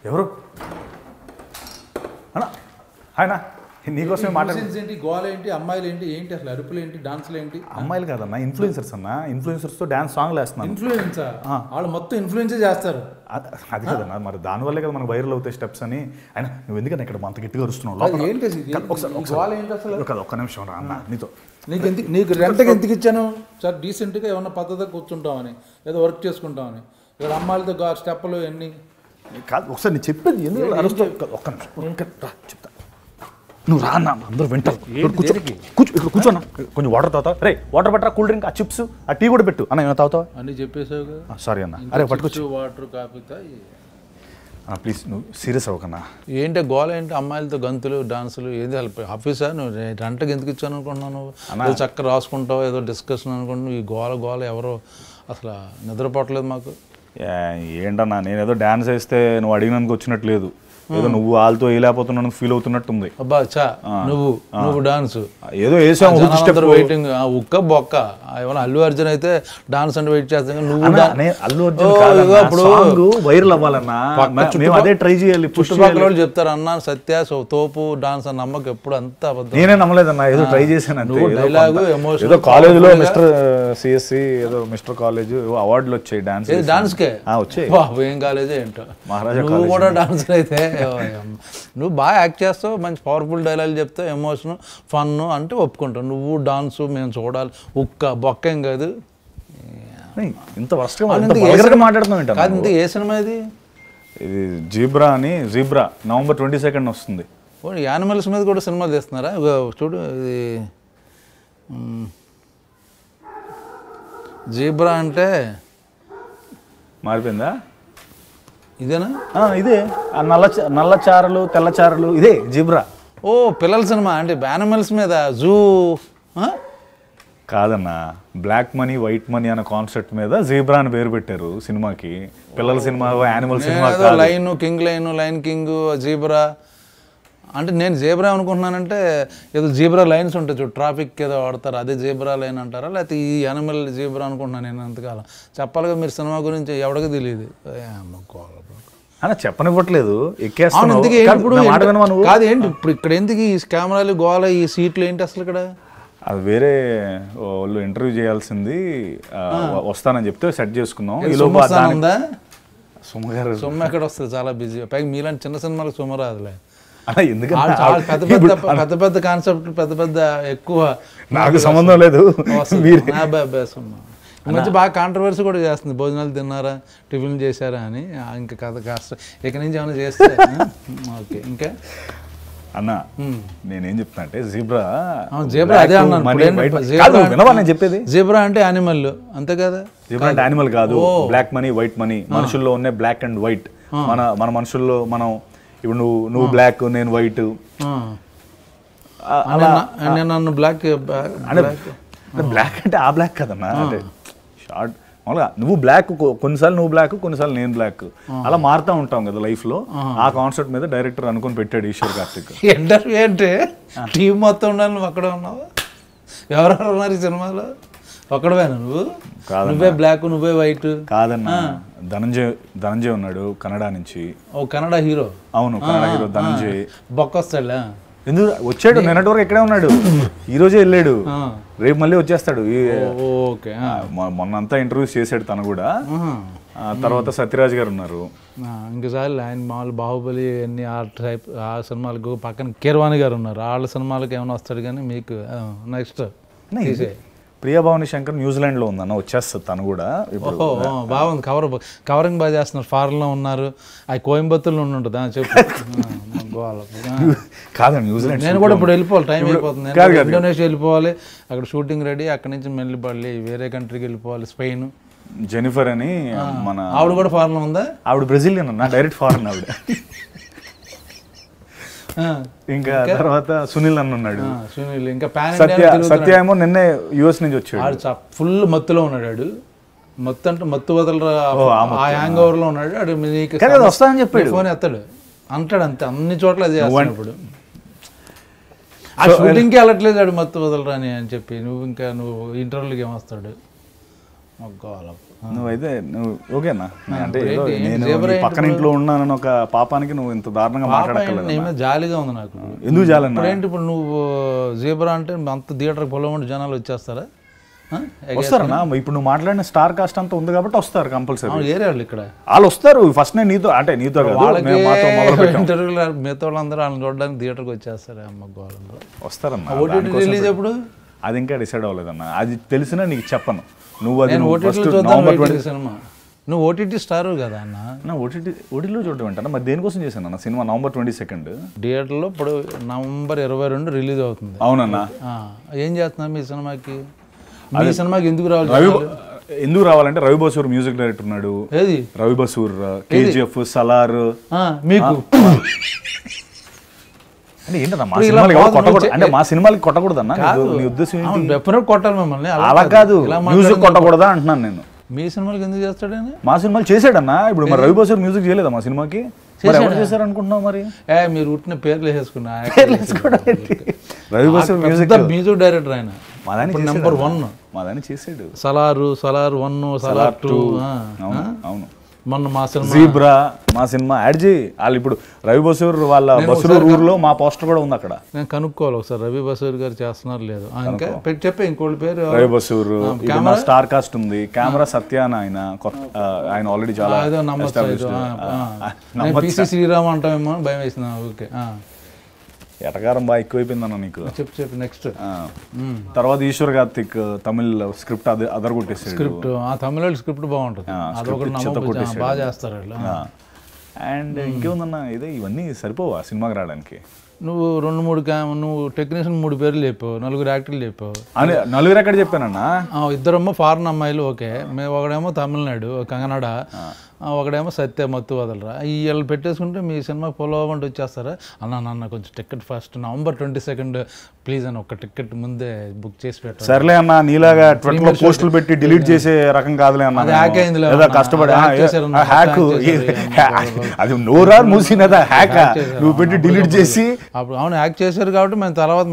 ఎవరు అన్నా ఆయన నీకోసమే ఏంటి గోల ఏంటి అమ్మాయిలు ఏంటి ఏంటి అసలు అరుపులు ఏంటి డాన్సులు ఏంటి? అమ్మాయిలు కాదన్నా ఇన్ఫ్లుయెన్సర్స్ అన్న ఇన్ఫ్లుయెన్సర్స్తో డాన్స్ సాంగ్లు వేస్తున్నాను. ఇన్ఫ్లుయెన్సర్ వాళ్ళు మొత్తం ఇన్ఫ్లుయెన్సే చేస్తారు. అది కదన్నా మరి దానివల్లే కదా మనకు వైరల్ అవుతాయి స్టెప్స్ అని. ఆయన నువ్వు ఎందుకన్నా ఇక్కడ అంత గట్టిగా అరుస్తున్నావు? ఒక్క నిమిషం రా అన్న నీతో. నీకు రెంట్కి ఎందుకు ఇచ్చాను సార్? డీసెంట్గా ఏమన్నా పద్ధతిగా కూర్చుంటామని, ఏదో వర్క్ చేసుకుంటామని. ఇక్కడ అమ్మాయిలతో స్టెప్పులు ఎన్ని కాదు. ఒకసారి నేను చెప్పేది ఎందుకు ఒక్క నిమిషం చెప్తా. నువ్వు రా అన్న, అందరూ వింటారు. కూర్చోన్నా, కొంచెం వాటర్ తాగుతావు? రే వాటర్ పట్టరా, కూల్ డ్రింక్, ఆ చిప్స్, ఆ టీ కూడా పెట్టు. అన్న ఏమైనా తాగుతావా? అన్నీ చెప్పేసావు కదా. సారీ అన్న. అరే పట్టుకొచ్చు వాటర్ కాఫీ తాయి ప్లీజ్. నువ్వు సీరియస్ అవ్వకన్నా. ఏంటి గోల ఏంటి? అమ్మాయిలతో గంతులు డాన్సులు ఏది హెల్ప్? ఆఫీసా నువ్వు రెంట్కి ఎందుకు ఇచ్చాను అనుకుంటున్నాను? ఏదో చక్కగా రాసుకుంటావు, ఏదో డిస్కషన్ అనుకుంటున్నావు. ఈ గోల ఎవరో అసలు నిద్రపోవట్లేదు మాకు. ఏంటన్నా నేనేదో డాన్స్ వేస్తే నువ్వు అడిగినందుకు వచ్చినట్లేదు. ఏదో నువ్వు వాళ్ళతో వేయలేకపోతున్నాను ఫీల్ అవుతున్నట్టుంది. అబ్బా చా నువ్వు డాన్స్ ఏదో వేసావు వెయిటింగ్ ఉక్క బొక్క. ఏమన్నా అల్లు అర్జున్ అయితే డాన్స్ అంటే వెయిట్ చేస్తాను. నువ్వు అల్లు అర్జున్ వైరల్ అవ్వాలన్నా అదే ట్రై చేయాలి. చుట్టుపక్కల వాళ్ళు చెప్తారు అన్న సత్య తోపు డాన్స్ అని నమ్మకం ఎప్పుడు అంత అబద్ధం. నేనే నమ్మలేదన్నా, ఏదో ట్రై చేశాను. Dialogue emotion. ఏదో కాలేజీలో మిస్టర్ సిఎస్సి ఏదో మిస్టర్ కాలేజ్ అవార్డులు వచ్చాయి డాన్స్ కే వచ్చాయి. ఏం కాలేజే ఏంటో మహారాజా. నువ్వు కూడా డాన్స్ అయితే నువ్వు బాగా యాక్ట్ చేస్తావు, మంచి పవర్ఫుల్ డైలాగ్ చెప్తావు, ఎమోషన్ ఫన్ అంటే ఒప్పుకుంటావు. నువ్వు డాన్సు మేము చూడాలి. ఉక్క బొక్క ఏం కాదు. ఇంత వర్షంగా మాట్లాడుతున్నావు కాదు. ఇంత ఏ సినిమా ఇది? ఇది జీబ్రా అని. జీబ్రా November 22 వస్తుంది. యానిమల్స్ మీద కూడా సినిమాలు తీస్తున్నారా? చూడు ఇది జీబ్రా అంటే మారిపోయిందా? ఇదేనా? ఇదే నల్ల చారలు తెల్ల చారలు ఇదే జీబ్రా. ఓ పిల్లల సినిమా అంటే యానిమల్స్ మీద జూ కాదన్నా, బ్లాక్ మనీ వైట్ మనీ అనే కాన్సెప్ట్ మీద జీబ్రా అని పేరు పెట్టారు సినిమాకి. పిల్లల cinema animal cinema. Line king zebra అంటే నేను జీబ్రా అనుకుంటున్నానంటే ఏదో జీబ్రా లైన్స్ ఉంటాయి చూడు, ట్రాఫిక్ ఏదో వాడతారు, అదే జీబ్రా లైన్ అంటారా? లేకపోతే ఈ యానిమల్ జీబ్రా అనుకుంటున్నాను నేను అంతకాలం. చెప్పాలిగా మీరు సినిమా గురించి ఎవరికి తెలియదు. అన్న చెప్పనివ్వట్లేదు, ఎక్కేస్తాను. కాదు ఏంటి ఇప్పుడు ఇక్కడ ఎందుకు ఈ కెమెరాలు గోల, ఈ సీట్లు ఏంటి అసలు ఇక్కడ? అది వేరే వాళ్ళు ఇంటర్వ్యూ చేయాల్సింది, వస్తానని చెప్తే సెట్ చేసుకున్నాం. సొమ్ము ఎక్కడ వస్తుంది? చాలా బిజీ. పైగా మీలాంటి చిన్న సినిమాలకు సొమ్ము రాదులే. పెద్ద పెద్ద కాన్సెప్ట్, పెద్ద పెద్ద ఎక్కువ నాకు సంబంధం లేదు. ఈ మధ్య బాగా కాంట్రవర్సీ కూడా చేస్తుంది. భోజనాలు తిన్నారా, టిఫిన్ చేశారా అని. ఇంకా కథ కాస్త ఇక నుంచి ఏమైనా చేస్తే ఓకే. ఇంకా అన్న నేనేం చెప్తున్నా అంటే జీబ్రా అదే అన్నాను. చెప్పేది జీబ్రా అంటే యానిమల్ అంతే కదా. జీబ్రా అంటే యానిమల్ కాదు, బ్లాక్ మనీ వైట్ మనీ. మనుషుల్లో ఉన్న బ్లాక్ అండ్ వైట్. మన మనుషుల్లో మనం ఇప్పుడు నువ్వు బ్లాక్, నేను వైట్. నన్ను బ్లాక్ బ్లాక్ అంటే ఆ బ్లాక్ కదన్నా, అంటే షార్ట్ మామూలుగా నువ్వు బ్లాక్, కొన్నిసార్లు నువ్వు బ్లాక్, కొన్నిసార్లు నేను బ్లాక్, అలా మారుతూ ఉంటాం కదా లైఫ్ లో. ఆ కాన్సెప్ట్ మీద డైరెక్టర్ అనుకుని పెట్టాడు ఈశ్వర్ కార్తిక్. ఇంటర్వ్యూ అంటే టీం మొత్తం ఉండాలి, నువ్వు అక్కడే ఉన్నావు. ఎవరెవరు ఉన్నారు ఈ సినిమాలో? ఒక్కడవేనా నువ్వు? నువ్వే బ్లాక్, నువ్వే వైట్? కాదన్నా, ధనంజయ్ ఉన్నాడు కన్నడ నుంచి. ఓ కన్నడ హీరో? అవును, కన్నడ హీరో ధనంజయ్. బొక్కొస్తాడా? ఎందుకు వచ్చాడు? నిన్నటి వరకు ఎక్కడే ఉన్నాడు, ఈ రోజే వెళ్ళాడు, రేపు మళ్ళీ వచ్చేస్తాడు. మొన్నంతా ఇంటర్వ్యూస్ చేశాడు తను కూడా. తర్వాత సత్యరాజ్ గారు ఉన్నారు. ఇంకోసారి ఆయన మామూలు బాహుబలి అన్ని ఆ టైప్ ఆ సినిమాలకు పక్కన కీరవాణి గారు ఉన్నారు. వాళ్ళ సినిమాలకు ఏమైనా వస్తాడు కానీ మీకు నెక్స్ట్ ప్రియభావని శంకర్ న్యూజిలాండ్లో ఉందన్న, వచ్చేస్తుంది తను కూడా. బాగుంది, కవరింగ్ బాగా చేస్తున్నారు. ఫారెన్లో ఉన్నారు, అది కోయంబత్తూరులో ఉంటుంది. చెప్పు. కాదండి న్యూజిలాండ్, నేను కూడా ఇప్పుడు వెళ్ళిపోవాలి, టైం అయిపోతుంది. ఇండోనేషియా వెళ్ళిపోవాలి, అక్కడ షూటింగ్ రెడీ. అక్కడి నుంచి మెల్లిపల్లి వేరే కంట్రీకి వెళ్ళిపోవాలి, స్పెయిన్. జెనిఫర్ అని మన ఆవిడ కూడా ఫారెన్లో ఉందా? ఆవిడ బ్రెజిలియన్ అన్న, డైరెక్ట్ ఫారెన్ ఆవిడ. ఇంకా తర్వాత సునీల్ అన్న ఉన్నాడు. సునీల్ ఇంకా సత్య ఏమో నిన్నే యుఎస్ నుంచి వచ్చాడు. ఫుల్ మత్తులో ఉన్నాడు. మత్తు అంటే మత్తు వదలరా, ఆ హ్యాంగ్ ఓవర్ లో ఉన్నాడు. అడు వస్తానని చెప్పాడు, ఫోన్ ఎత్తాడు అంటాడు అంతే. అన్ని చోట్ల అది చేస్తున్నప్పుడు ఆ షూటింగ్కి వెళ్ళట్లేదు ఆడు మత్తు వదలరా అని చెప్పి. నువ్వు ఇంటర్వ్యూలకి ఏమొస్తాడు? నువ్వైతే నువ్వు ఓకేనా అంటే ఏదో నేను నీ పక్కన ఇంట్లో ఉన్నానని ఒక పాపానికి నువ్వు ఇంత దారుణంగా మాట్లాడక్కర్లేదు. నేమే జాలిగా ఉంది నాకు. ఎందుకు జాలన్నా? ఏంటి ఇప్పుడు నువ్వు జీబ్రా అంటే అంత థియేటర్కి పొలం జనాలు వచ్చేస్తారా? వస్తారన్నా? ఇప్పుడు నువ్వు మాట్లాడిన స్టార్ కాస్ట్ అంతా ఉంది కాబట్టి వస్తారు కంపల్సరీ. ఏరే వాళ్ళు ఇక్కడ వాళ్ళు వస్తారు. ఫస్ట్ నేను నీతో అంటే నీతో కాదు, మేము మాతో మొదలుపెట్టాం. ఇంటర్వ్యూలో మిగతా వాళ్ళందరూ వాళ్ళని చూడడానికి థియేటర్కి వచ్చేస్తారు. అమ్మ గోళంలో వస్తారన్నా. ఓటీటీ రిలీజ్ ఎప్పుడు? అది ఇంకా డిసైడ్ అవ్వలేదన్నా. అది తెలిసినా నీకు చెప్పను. నువ్వు అది సినిమా నువ్వు ఓటీటీ స్టార్ కదా అన్న. ఓటీటీలో చూడటం ఏంటన్నా? మరి దేనికోసం చేశాను అన్న సినిమా? November 22 థియేటర్లో ఇప్పుడు November 22 రిలీజ్ అవుతుంది. అవునన్నా. ఏం చేస్తున్నా మీ సినిమాకి? మీ సినిమాకి ఎందుకు రావాలి? ఎందుకు రావాలంటే రవి బసూర్ మ్యూజిక్ డైరెక్టర్ ఉన్నాడు. ఏది రవి బసూర్? KGF, సలార్. మీకు అంటే ఏంటన్నా మా సినిమాలు కొట్టకూడదు అంటే మా సినిమాలకి కొట్టకూడదన్నా? నీ ఉద్దేశం ఏంటి? డెఫినెట్ కొట్టాలి మిమ్మల్ని. అలా కాదు, మ్యూజిక్ కొట్టకూడదా అంటున్నాను నేను. మీ సినిమాలకి ఎందుకు చేస్తాడని? మా సినిమాలు చేసాడన్నా. ఇప్పుడు మరి రవి బసూర్ మ్యూజిక్ చేయలేదా మా సినిమాకి? ఎవరు చేశారు అనుకుంటున్నావు మరి? మీరు ఉట్టిన పేర్లు వేసుకున్నా. రవి బసూర్ మ్యూజిక్ డైరెక్టర్ ఆయన. నెంబర్ 1 మాదాన్ని చేసాడు. సలార్ 1, సలార్ 2. అవును. మొన్న మా సినిమా జీబ్రా మా సినిమా యాడ్ చేయి. వాళ్ళు ఇప్పుడు రవి బసూర్ వాళ్ళ బసూర్ ఊర్లో మా పోస్టర్ కూడా ఉంది అక్కడ. నేను కనుక్కోవాలి ఒకసారి రవి బసూర్ గారు చేస్తున్నారు లేదు. ఇంకా చెప్పే ఇంకోటి పేరు రవి బసూర్. స్టార్ కాస్ట్ ఉంది. కెమెరా సత్య అని ఆయన ఆల్రెడీ చాలా పిసి శ్రీరామ్ అంటామేమో భయం వేసింది. ఓకే ఎటకారం బాగా ఎక్కువైపోయిందన్న నీకు. చెప్పు నెక్స్ట్. తర్వాత ఈశ్వర్ కార్తిక్ తమిళ్ స్క్రిప్ట్ అదరగొట్టేసాడు. స్క్రిప్ట్ తమిళ స్క్రిప్ట్ బాగుంటుంది. బాగా చేస్తారు వాళ్ళు. అండ్ ఇంకేముందన్న ఇదే ఇవన్నీ సరిపోవా సినిమాకి రావడానికి? నువ్వు 2-3 నువ్వు టెక్నీషియన్ 3 పేర్లు చెప్పావు, 4 యాక్టర్లు చెప్పావు. అని 4 ఎక్కడ చెప్పానన్నా? 2 ఫారెన్ అమ్మాయిలు. ఓకే, మేము ఒకడేమో తమిళనాడు కన్నడ, ఒకడేమో సత్య మత్తు వదలరా. వీళ్ళు పెట్టేసుకుంటే మీ సినిమా ఫాలో అవ్వండి వచ్చేస్తారా? అన్న కొంచెం టికెట్ ఫస్ట్ November 22 ప్లీజ్ అని ఒక టికెట్ ముందే బుక్ చేసి పెట్టారు. సర్లే అన్న, నీలాగా ట్విట్టర్లో పోస్టులు పెట్టి డిలీట్ చేసే రకం కాదులే అన్న. కష్టపడి హ్యాక్ అది నోరా మూసినదా హ్యాక్ నువ్వు పెట్టి డిలీట్ చేసి. అప్పుడు అవును హ్యాక్ చేశారు కాబట్టి మేము తర్వాత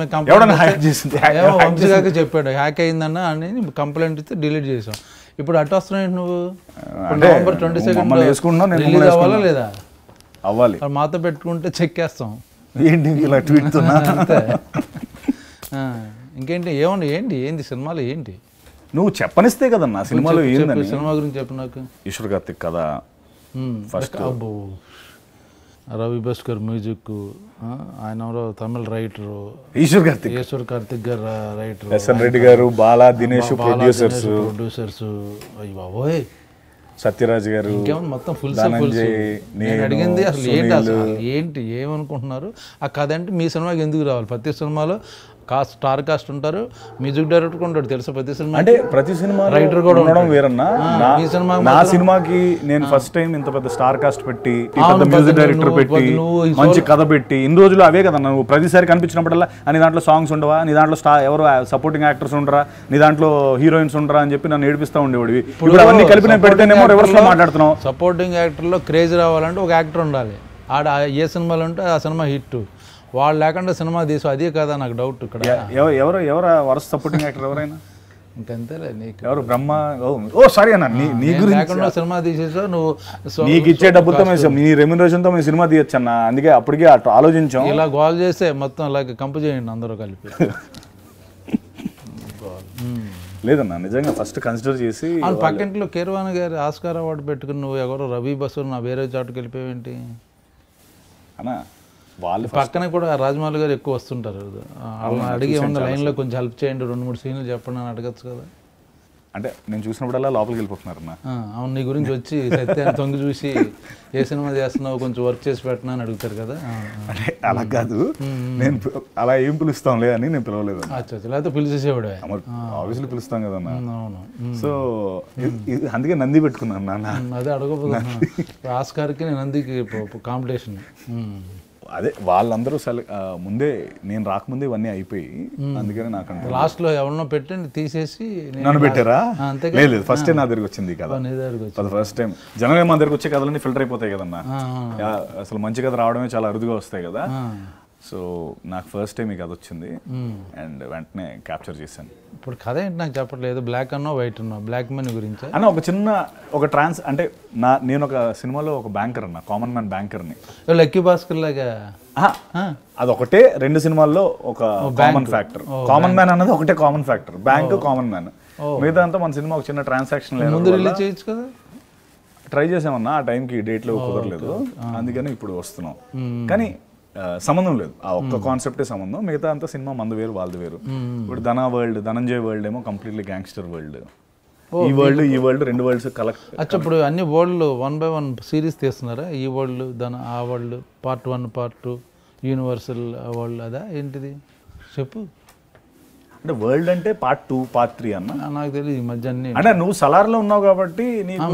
హ్యాక్ చేసింది వంశీగారికి చెప్పాడు హ్యాక్ అయిందన్న అని కంప్లైంట్ ఇస్తే డిలీట్ చేసాం. ఇప్పుడు అటు వస్తున్నాయి నువ్వు. November 22 రిలీజ్ అవ్వాలా లేదా? అవ్వాలి. మాతో పెట్టుకుంటే చెక్ వేస్తాం. ఏంటి ఇలా ట్వీట్ ఇంకేంటి? ఏంటి సినిమాలు ఏంటి? నువ్వు చెప్పనిస్తే కదన్నా సినిమాలో ఏందని. సినిమా గురించి చెప్పు నాకు. ఈశ్వర్ కార్తిక్ కదా ఫస్ట్. అబ్బో, రవి బస్కర్ మ్యూజిక్, ఆయన తమిళ రైటరు ఈశ్వర్ కార్తిక్ గారు రైటర్, SN రెడ్డి గారు, బాలా దినేష్ ప్రొడ్యూసర్స్. అయ్యి బాబోయ్, సత్యరాజ్ గారు, మొత్తం ఫుల్. నేను అడిగింది అసలు ఏంటి ఏమనుకుంటున్నారు? ఆ కథ అంటే మీ సినిమాకి ఎందుకు రావాలి? ప్రతి సినిమాలో స్టార్ కాస్ట్ ఉంటారు, మ్యూజిక్ డైరెక్టర్ ఉంటాడు తెలుసా ప్రతి సినిమా. అంటే ప్రతి సినిమా రైటర్ కూడా ఉండడం వేరన్నా. నా సినిమాకి నేను ఫస్ట్ టైం ఇంత పెద్ద స్టార్ కాస్ట్ పెట్టి, పెద్ద మ్యూజిక్ డైరెక్టర్ పెట్టి, మంచి కథ పెట్టి, ఇన్ని రోజులు అవే కదా నువ్వు ప్రతిసారి కనిపించినప్పుడల్లా నీ దాంట్లో సాంగ్స్ ఉండవా, నీ దాంట్లో ఎవరు సపోర్టింగ్ యాక్టర్స్ ఉండరా, నీ దాంట్లో హీరోయిన్స్ ఉండరా అని చెప్పి నన్ను ఏడిపిస్తూ ఉండేవాడివి. ఇప్పుడు అవన్నీ కలిపి నేను పెడితేనేమో రివర్స్ లో మాట్లాడుతున్నావు. సపోర్టింగ్ యాక్టర్లో క్రేజ్ రావాలంటే ఒక యాక్టర్ ఉండాలి. ఆడ ఏ సినిమాలు ఉంటే ఆ సినిమా హిట్. వాళ్ళు లేకుండా సినిమా తీసు అదే కదా నాకు డౌట్. ఇక్కడ ఎవరు వరుస సపోర్టింగ్ యాక్టర్ ఎవరైనా? ఇంకంతేలే. నీకు ఎవరు బ్రహ్మ? సారీ అన్న, నీ గురించి లేకుండా సినిమా తీసేసావు నువ్వు. నీకు ఇచ్చే డబ్బులతో నీ రెమ్యునరేషన్తో మేము సినిమా తీయచ్చు అన్న. అందుకే అప్పటికే ఆలోచించాం. ఇలా గోల్ చేస్తే మొత్తం అలాగే కంపు చేయండి అందరూ కలిపి. లేదన్నా నిజంగా ఫస్ట్ కన్సిడర్ చేసి. పక్కింట్లో కీరవాణి గారి ఆస్కార్ అవార్డు పెట్టుకుని నువ్వు ఎవరో రవి బసూర్ నా వేరే చాటుకు వెళ్ళిపోయేంటి అన్నా? వాళ్ళు పక్కన కూడా రాజమౌళి గారు ఎక్కువ వస్తుంటారు. వాళ్ళని అడిగి ఏమన్నా లైన్లో కొంచెం హెల్ప్ చేయండి, 2-3 సీన్లు చెప్పండి అని అడగచ్చు కదా. అంటే నేను చూసినప్పుడల్లా లోపలికి వెళ్ళిపోతున్నారు. అవును, నీ గురించి వచ్చి సత్యాన్ని తొంగి చూసి ఏ సినిమా చేస్తున్నావు కొంచెం వర్క్ చేసి పెట్టినా అని అడుగుతారు కదా. అంటే అలా కాదు, నేను అలా ఏం పిలుస్తాంలే అని నేను పిలవలేదు. లేకపోతే పిలిచేసేవాడు. ఆబ్వియస్లీ పిలుస్తాం కదన్నా. అవును. సో అందుకే నంది పెట్టుకున్నాను నాన్న. అదే అడగబోతున్నా. ఆస్కార్కి నేను నందికి కాంపిటీషన్. అదే వాళ్ళందరూ ముందే నేను రాకముందే ఇవన్నీ అయిపోయి, అందుకని నాకు లాస్ట్లో ఎవరినో పెట్టి తీసేసి నన్ను పెట్టారా? లేదు, ఫస్ట్ టైం నా దగ్గరికి వచ్చింది కదా. ఫస్ట్ టైం జనరల్గా మా దగ్గరికి వచ్చే కథలన్నీ ఫిల్టర్ అయిపోతాయి కదన్నా. అసలు మంచి కథ రావడమే చాలా అరుదుగా వస్తాయి కదా. సో నాకు ఫస్ట్ టైం ఈ కథ వచ్చింది అండ్ వెంటనే క్యాప్చర్ చేశాను. ఇప్పుడు కథ ఏంటి నాకు చెప్పట్లేదు, బ్లాక్ అన్నో వైట్ అన్నో, బ్లాక్ మనీ గురించి అన్న ఒక చిన్న ఒక అంటే నేను ఒక సినిమాలో ఒక బ్యాంకర్ అన్న, కామన్ మ్యాన్ బ్యాంకర్ని. లక్కీ భాస్కర్ లాగా అదొకటే 2 సినిమాల్లో ఒక కామన్ ఫ్యాక్టర్. కామన్ మ్యాన్ అన్నది ఒకటే common factor, bank common man. మిగతా అంతా మన సినిమా ఒక చిన్న ట్రాన్సాక్షన్ ముందు రిలీజ్ చేయొచ్చు కదా. ట్రై చేసామన్నా, ఆ టైంకి డేట్లో కుదరలేదు, అందుకని ఇప్పుడు వస్తున్నాం. కానీ సంబంధం లేదు, ఆ ఒక్క కాన్సెప్టే సంబంధం, మిగతా అంతా సినిమా మంది వేరు వాళ్ళది వేరు. ఇప్పుడు ధనంజయ్ వరల్డ్ ఏమో కంప్లీట్లీ గ్యాంగ్స్టర్ వరల్డ్. ఈ వరల్డ్ 2 వరల్డ్స్ కలెక్ట్. అచ్చా, ఇప్పుడు అన్ని వరల్డ్ 1 by 1 సిరీస్ తీస్తున్నారా? ఈ వరల్డ్ ఆ world part 1 part 2 universal world అదా ఏంటిది చెప్పు. అంటే వరల్డ్ అంటే పార్ట్ 2 పార్ట్ 3 అన్న నాకు తెలియదు ఈ మధ్య అన్ని. అంటే నువ్వు సలార్లో ఉన్నావు కాబట్టి నీకు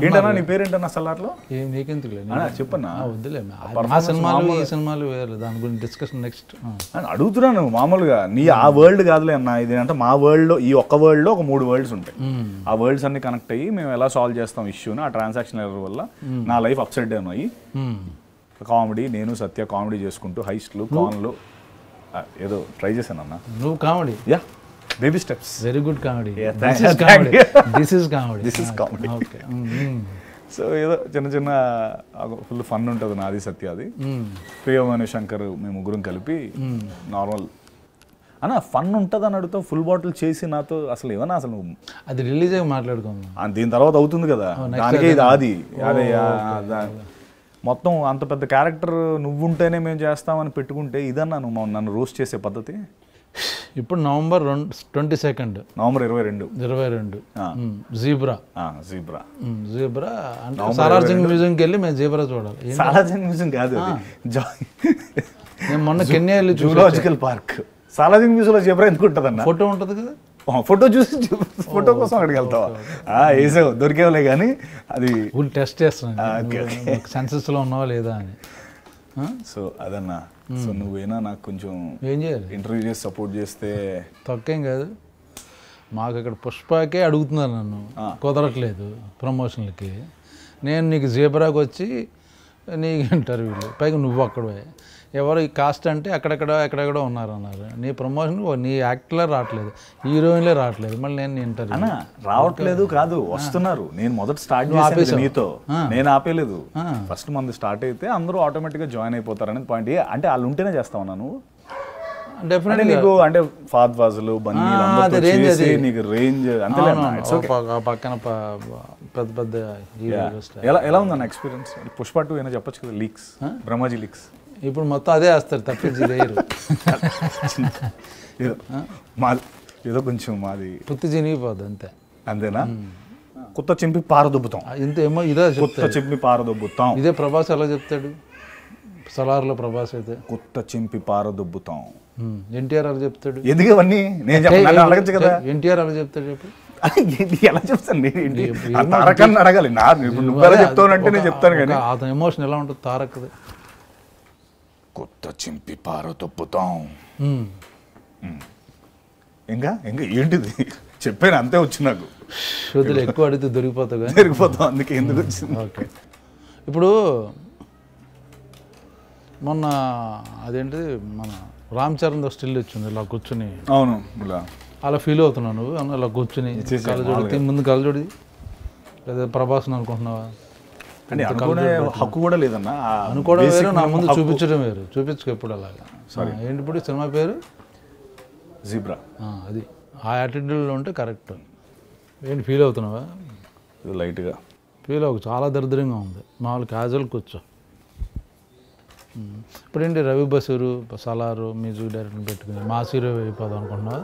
ఏంటన్నా నీ పేరేంటన్నా సలార్లో? నీకెందుకు చెప్పన్నా, వద్దులే ఆ సినిమాలు ఈ సినిమాలు వేరు, దాని గురించి డిస్కషన్ నెక్స్ట్. అడుగుతున్నాను మామూలుగా, నీ ఆ వరల్డ్ కాదులే అన్న, ఇది అంటే మా వరల్డ్లో ఈ ఒక్క వరల్డ్లో ఒక 3 వరల్డ్స్ ఉంటాయి. ఆ వరల్డ్స్ అన్ని కనెక్ట్ అయ్యి మేము ఎలా సాల్వ్ చేస్తాం ఇష్యూని, ఆ ట్రాన్సాక్షన్ ఎర్రర్ వల్ల నా లైఫ్ అప్సైడ్ డౌన్ అయ్యి కామెడీ, నేను సత్య కామెడీ చేసుకుంటూ హైస్ట్లు కాన్లు ఏదో ట్రై చేశాను అన్న. నువ్వు comedy? Yeah, baby steps. Very good comedy. This is comedy. Okay. So ఏదో చిన్న ఫుల్ ఫన్ ఉంటుంది నాది సత్యాది. ప్రియమణి శంకర్ మేము ముగ్గురం కలిపి నార్మల్ అన్న ఫన్ ఉంటుంది అని అడుగుతావు, ఫుల్ బాటిల్ చేసి నాతో అసలు ఏమన్నా అసలు అది రిలీజ్ అయ్యి మాట్లాడుకుందాం, దీని తర్వాత అవుతుంది కదా, దానికే ఇది ఆది. అదే మొత్తం అంత పెద్ద క్యారెక్టర్ నువ్వుంటేనే మేము చేస్తామని పెట్టుకుంటే ఇదన్నా నువ్వు నన్ను రోస్ట్ చేసే పద్ధతి. ఇప్పుడు నవంబర్ 22 నవంబర్ 22 జీబ్రా అంటే సాలార్జంగ్ మ్యూజియంకి వెళ్ళి మేము జీబ్రా చూడాలి. సాలార్జంగ్ మ్యూజియం కాదు, నేను మొన్న కెన్యా వెళ్ళి జూలాజికల్ పార్క్. సాలార్జంగ్ మ్యూజియంలో జీబ్రా ఎందుకు ఉంటుంది అన్న? ఫోటో ఉంటుంది కదా, ఫోటో చూసి ఫోటో కోసం అక్కడికి వెళ్తావా? వేసావు, దొరికేవలే కానీ అది టెస్ట్ చేస్తున్నాను సెన్సెస్లో ఉన్నావా లేదా అని. సో అదన్నా, సో నువ్వేనా నాకు కొంచెం ఏం చేయాలి, ఇంటర్వ్యూ చేసి సపోర్ట్ చేస్తే తక్కువేం కాదు. మాకు ఇక్కడ పుష్పకే అడుగుతున్నారు నన్ను, కుదరట్లేదు ప్రమోషన్లకి. నేను నీకు జీబ్రాకి వచ్చి నీకు ఇంటర్వ్యూలు, పైగా నువ్వు అక్కడే ఎవరు ఈ కాస్ట్ అంటే ఎక్కడెక్కడో ఉన్నారన్నారు. నీ ప్రమోషన్ నీ యాక్టర్లే రావట్లేదు, హీరోయిన్లే రావట్లేదు, మళ్ళీ నేను ఇంటర్వ్యూ రావట్లేదు కాదు, వస్తున్నారు. నేను మొదట స్టార్ట్ చేసాను నీతో, నేను ఆపేలేదు. ఫస్ట్ మంది స్టార్ట్ అయితే అందరూ ఆటోమేటిక్గా జాయిన్ అయిపోతారు అనేది పాయింట్. అంటే వాళ్ళు ఉంటేనే చేస్తావు నువ్వు డెఫినెట్లీ. నీకు అంటే ఫాద్ ఫాజులు బన్నీ నీకు రేంజ్ అంతే పక్కన పెద్ద పెద్ద. ఎలా ఉందన్న ఎక్స్పీరియన్స్? పుష్ప 2 అయినా చెప్పొచ్చు కదా, లీక్స్, బ్రహ్మాజీ లీక్స్. ఇప్పుడు మొత్తం అదే వేస్తారు తప్పించి లేరు. మాది ఏదో కొంచెం మాది పుత్తి చినిగిపోద్ది అంతే. అంతేనా? కొత్త చింపి పారదొబ్బుతాం ఇంతేమో, ఇదే కొత్త చింపి పారదొబ్బుతాం. ఇదే ప్రభాస్ ఎలా చెప్తాడు సలార్లో? ప్రభాస్ అయితే కొత్త చింపి పారదొబ్బుతాం. ఎన్టీఆర్ అలా చెప్తాడు. ఎందుకు ఇవన్నీ నేను అడగచ్చు కదా? ఎన్టీఆర్ అలా చెప్తాడు చెప్పు. ఎలా చెప్తాను? తారకాన్ని అడగాలి. నువ్వు ఎలా చెప్తానంటే నేను చెప్తాను కానీ అతని ఎమోషన్ ఎలా ఉంటుంది తారక్ది? కొత్త చింపి పారదొబ్బుతాం. ఇంకా ఏంటిది చెప్పాను, అంతే వచ్చి నాకు. వదిలే, ఎక్కువ అడిగితే దొరికిపోతావు, అందుకే ఎందుకు వచ్చింది. ఓకే. ఇప్పుడు మొన్న అదేంటిది మన రామ్ చరణ్ స్టిల్ వచ్చింది, ఇలా కూర్చుని. అవును, అలా ఫీల్ అవుతున్నావు నువ్వు? అలా కూర్చుని కలజోడి ముందు కలజోడి, లేదా ప్రభాస్ అనుకుంటున్నావా? అంటే అనుకునే హక్కు కూడా లేదన్నా. అనుకోవడం వేరు, నా ముందు చూపించడం వేరు. చూపించుకో ఎప్పుడు అలాగా. ఏంటి ఇప్పుడు సినిమా పేరు? జీబ్రా. అది ఆ యాటిట్యూడ్లో ఉంటే కరెక్ట్. ఏంటి ఫీల్ అవుతున్నావా? లైట్గా ఫీల్ అవ్వకు, చాలా దరిద్రంగా ఉంది. మామూలు క్యాజువల్ కూర్చో. ఇప్పుడు ఏంటి రవి బసూరు సలారు మ్యూజిక్ డైరెక్టర్ పెట్టుకుని మాస్ హీరో అయిపోదాం అనుకుంటున్నావా?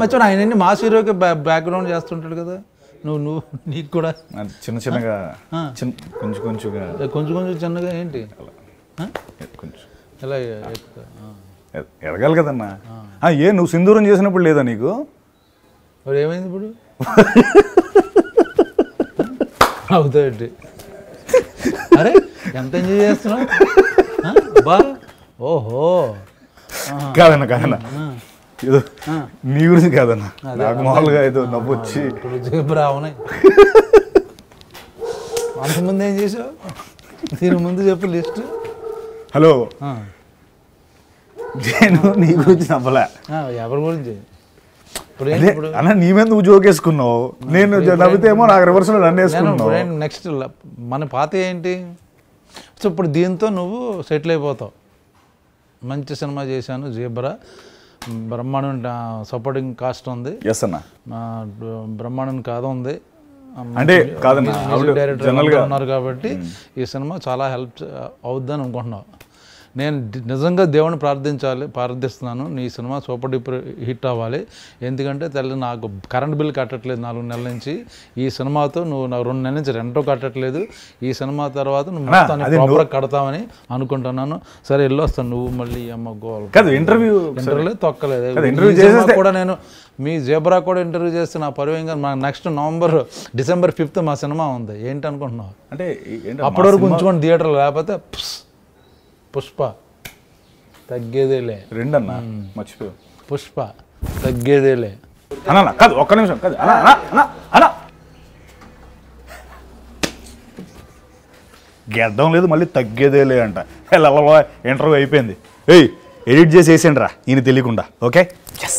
మర్చిపోయి ఆయన మాస్ హీరోకి బ్యాక్గ్రౌండ్ చేస్తుంటాడు కదా. నువ్వు నీకు కూడా చిన్నగా కొంచెం చిన్నగా ఏంటి కొంచెం ఎలా ఎదగాలి కదన్నా. నువ్వు సింధూరం చేసినప్పుడు లేదా నీకు? మరి ఏమైంది ఇప్పుడు? అవుతాయండి. అరే ఎంత ఎంజాయ్ చేస్తున్నావు బా. ఓహో, కాదన్నా ఏదో నీ గురించి కాదన్నా, నాకు మామూలుగా ఏదో నవ్వు వచ్చి. ఇప్పుడు అవునాయి. అంతకుముందు ఏం చేసావు? దీని ముందు చెప్పు లిస్ట్. హలో, నేను నీ గురించి నవ్వలే. ఎవరి గురించి ఇప్పుడు అదే అన్న నీ మీద నువ్వు జోకేసుకున్నావు, నేను నవ్వితేమో నాకు రివర్స్లో నన్ను వేసుకున్నావు. నెక్స్ట్ మన పాత ఏంటి? సో ఇప్పుడు దీంతో నువ్వు సెటిల్ అయిపోతావు. మంచి సినిమా చేశాను జీబ్రా, బ్రహ్మాండం సపోర్టింగ్ కాస్ట్ ఉంది. ఎస్ అన్న, బ్రహ్మాండం కథ ఉంది, అంటే కాదన్న డైరెక్టర్ ఉన్నారు కాబట్టి ఈ సినిమా చాలా హెల్ప్ అవుద్దని అనుకుంటున్నావు. నేను నిజంగా దేవుని ప్రార్థిస్తున్నాను నీ సినిమా సూపర్ డూపర్ హిట్ అవ్వాలి. ఎందుకంటే తల్లి నాకు కరెంట్ బిల్ కట్టట్లేదు 4 నెలల నుంచి. ఈ సినిమాతో నువ్వు నాకు 2 నెలల నుంచి రెంటో కట్టట్లేదు. ఈ సినిమా తర్వాత నువ్వు మొత్తాన్ని ప్రాపర్గా కడతావని అనుకుంటున్నాను. సరే వెళ్ళొస్తాను, నువ్వు మళ్ళీ అమ్మ గోల్ ఇంటర్వ్యూ తొక్కలేదు కూడా. నేను మీ జీబ్రా కూడా ఇంటర్వ్యూ చేస్తే నా పరువేంగా నెక్స్ట్ డిసెంబర్ 5th మా సినిమా ఉంది. ఏంటి అనుకుంటున్నావు? అంటే అప్పటి వరకు ఉంచుకోండి థియేటర్లో, లేకపోతే పుష్ప తగ్గేదేలే. 2 అన్న మర్చిపోయావు. పుష్ప తగ్గేదేలే అన్న. కాదు ఒక్క నిమిషం, కాదు అన్న గెద్దం లేదు మళ్ళీ తగ్గేదేలే అంట. ఇంటర్వ్యూ అయిపోయింది. ఎడిట్ చేసి వేసేయండి రా ఈయన తెలియకుండా. ఓకే. ఎస్.